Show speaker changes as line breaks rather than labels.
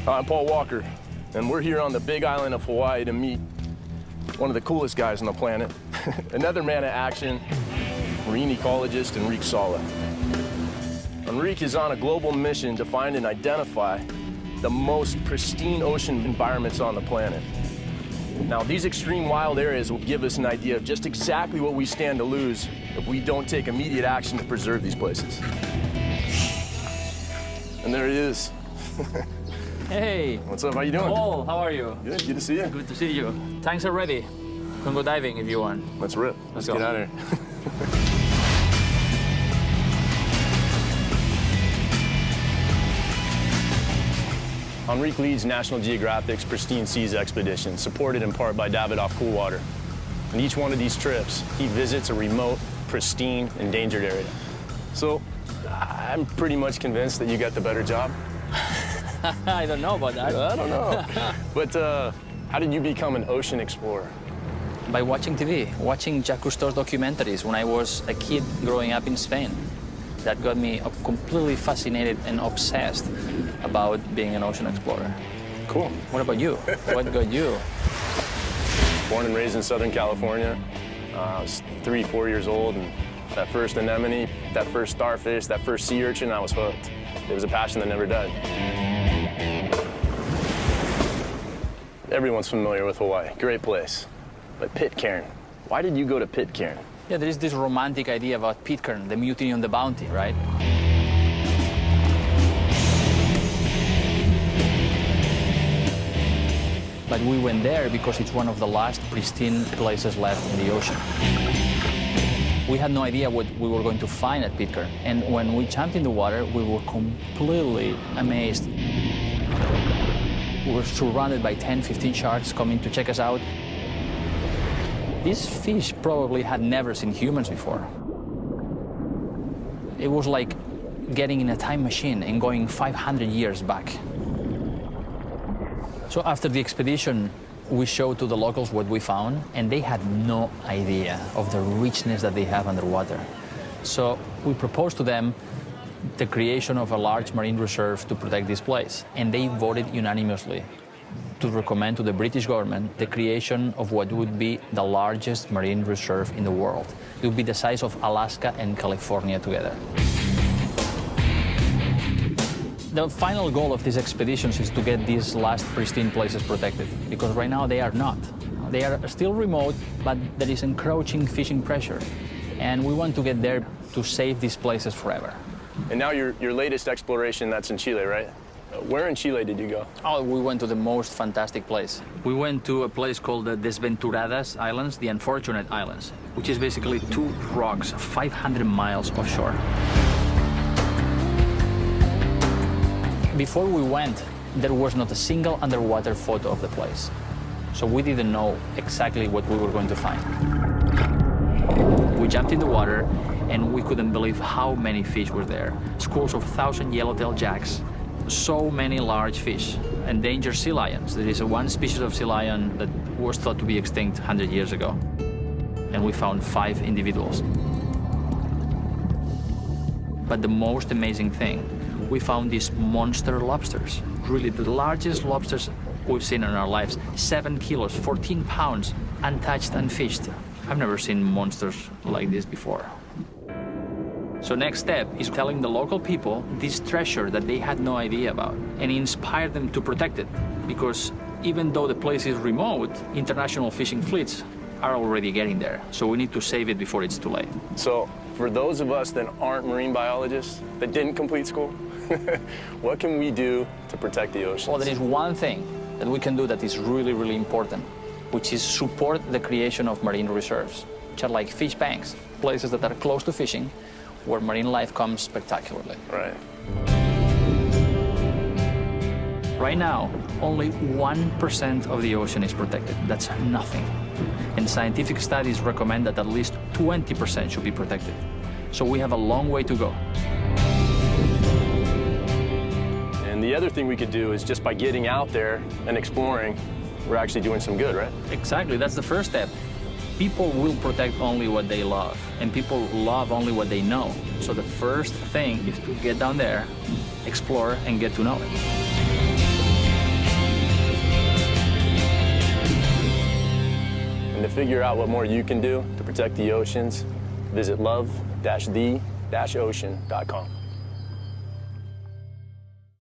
I'm Paul Walker, and we're here on the big island of Hawaii to meet one of the coolest guys on the planet, another man of action, marine ecologist Enrique Sala. Enrique is on a global mission to find and identify the most pristine ocean environments on the planet. Now, these extreme wild areas will give us an idea of just exactly what we stand to lose if we don't take immediate action to preserve these places. And there he is.
Hey.
What's up? How you doing?
Paul, how are you?
Good to see you.
Good to see you. Tanks are ready. We can go diving if you want.
Let's rip. Let's get out of here. Enrique leads National Geographic's Pristine Seas expedition, supported in part by Davidoff Cool Water. On each one of these trips, he visits a remote, pristine, endangered area. So, I'm pretty much convinced that you got the better job.
I don't know about that.
I don't know. But how did you become an ocean explorer?
By watching TV, watching Jacques Cousteau's documentaries when I was a kid growing up in Spain. That got me completely fascinated and obsessed about being an ocean explorer.
Cool.
What about you? What got you?
Born and raised in Southern California. I was 3, 4 years old, and that first anemone, that first starfish, that first sea urchin, I was hooked. It was a passion that never died. Everyone's familiar with Hawaii, great place. But Pitcairn, why did you go to Pitcairn?
Yeah, there is this romantic idea about Pitcairn, the mutiny on the Bounty, right? But we went there because it's one of the last pristine places left in the ocean. We had no idea what we were going to find at Pitcairn. And when we jumped in the water, we were completely amazed. We were surrounded by 10, 15 sharks coming to check us out. These fish probably had never seen humans before. It was like getting in a time machine and going 500 years back. So after the expedition, we showed to the locals what we found, and they had no idea of the richness that they have underwater. So we proposed to them the creation of a large marine reserve to protect this place, and they voted unanimously to recommend to the British government the creation of what would be the largest marine reserve in the world. It would be the size of Alaska and California together. The final goal of these expeditions is to get these last pristine places protected, because right now they are not. They are still remote, but there is encroaching fishing pressure, and we want to get there to save these places forever.
And now your latest exploration, that's in Chile, right? Where in Chile did you go?
Oh, we went to the most fantastic place. We went to a place called the Desventuradas Islands, the Unfortunate Islands, which is basically 2 rocks 500 miles offshore. Before we went, there was not a single underwater photo of the place. So we didn't know exactly what we were going to find. We jumped in the water, and we couldn't believe how many fish were there. Schools of 1,000 yellowtail jacks, so many large fish, endangered sea lions. There is one species of sea lion that was thought to be extinct 100 years ago, and we found 5 individuals. But the most amazing thing, we found these monster lobsters, really the largest lobsters we've seen in our lives. 7 kilos, 14 pounds, untouched, unfished. I've never seen monsters like this before. So next step is telling the local people this treasure that they had no idea about and inspire them to protect it, because even though the place is remote, international fishing fleets are already getting there. So we need to save it before it's too late.
So for those of us that aren't marine biologists, that didn't complete school, what can we do to protect the oceans?
Well, there is one thing that we can do that is really, really important, which is support the creation of marine reserves, which are like fish banks, places that are close to fishing, where marine life comes spectacularly.
Right.
Right now, only 1% of the ocean is protected. That's nothing. And scientific studies recommend that at least 20% should be protected. So we have a long way to go.
And the other thing we could do is just by getting out there and exploring, we're actually doing some good, right?
Exactly, that's the first step. People will protect only what they love, and people love only what they know. So the first thing is to get down there, explore, and get to know it.
figure out what more you can do to protect the oceans, visit love-the-ocean.com.